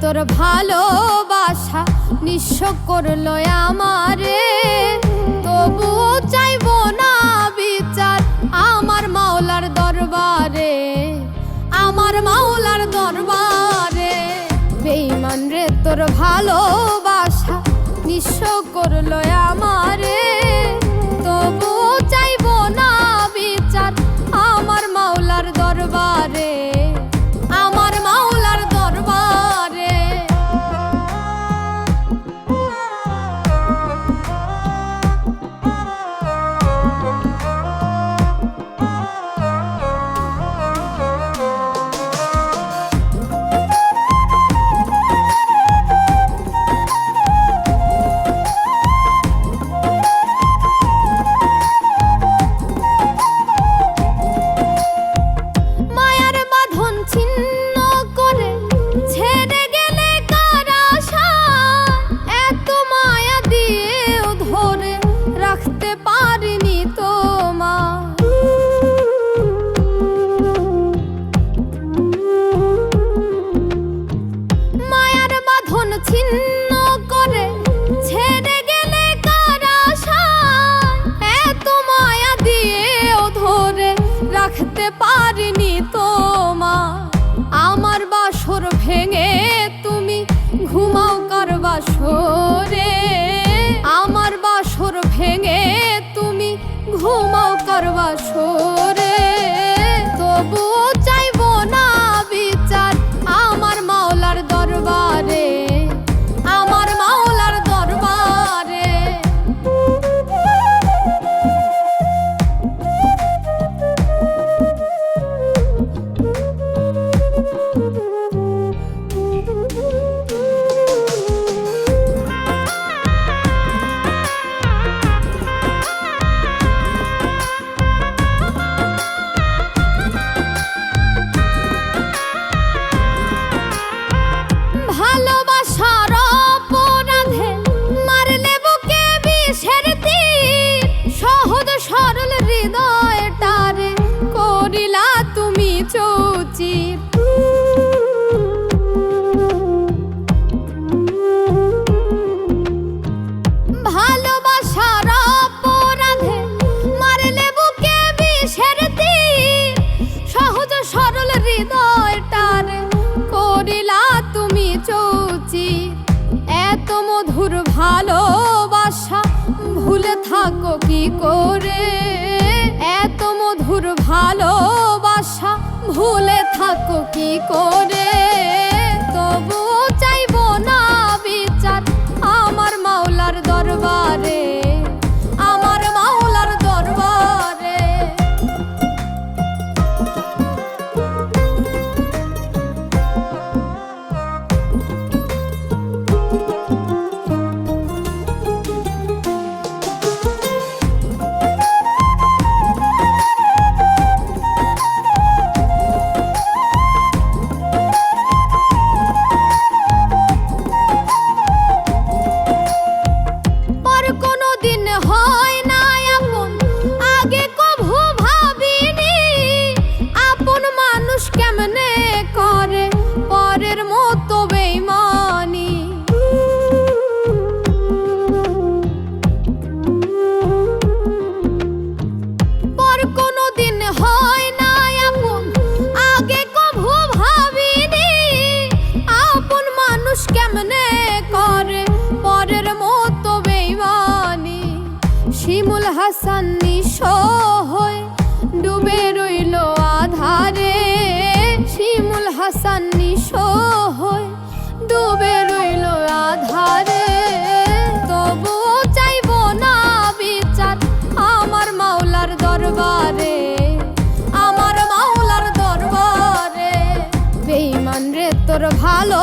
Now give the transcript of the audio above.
তোর ভালোবাসা নিঃস্ব করলো আমারে, তবুও চাইবো না বিচার আমার মাওলার দরবারে, আমার মাওলার দরবারে। বেঈমান রে তোর ভালোবাসা নিঃস্ব করলো আমারে, তবুও চাইবো না বিচার আমার মাওলার দরবারে, আমার মাওলার দরবারে। ছিন্ন করে ছেড়ে গেলে কার আশায়, এত মায়া দিয়েও ধরে রাখতে পারিনি তোমার। আমার বাসর ভেঙে তুমি ঘুমাও কার বাসরে, আমার বাসর ভেঙে তুমি ঘুমাও কার বাসরে, তবুও চাইবো না বিচার আমার মাওলার দরবারে, আমার মাওলার দরবারে। ভালোবাসার অপরাধে মারলে বুকে বিষের তীর, সহজ সরল হৃদয়টারে করিলা তুমি চৌচির। ভালোবাসার অপরাধে মারলে বুকে বিষের তীর, সহজ সরল হৃদয়টারে করিলা তুমি চৌচির। এত মধুর ভালোবাসা ভুলে থাকো কি করে, এত মধুর ভালোবাসা ভুলে থাকো কি করে, তবুও চাইবো না বিচার আমার মাওলার দরবারে, আমার মাওলার দরবারে। কেমনে করে পরের মতো বেঈমানি, পর কোনো দিন হয় না আপন, আগে কভু ভাবিনি আপন মানুষ কেমনে করে পরের মতো বেঈমানি। শিমুল হাসান নিঃস্ব হয়ে ডুবে রইল আধারে, শিমুল হাসান নিঃস্ব হয়ে ডুবে রইল আধারে, তবুও চাইবো না বিচার আমার মাওলার দরবারে, আমার মাওলার দরবারে। বেঈমান রে তোর ভালো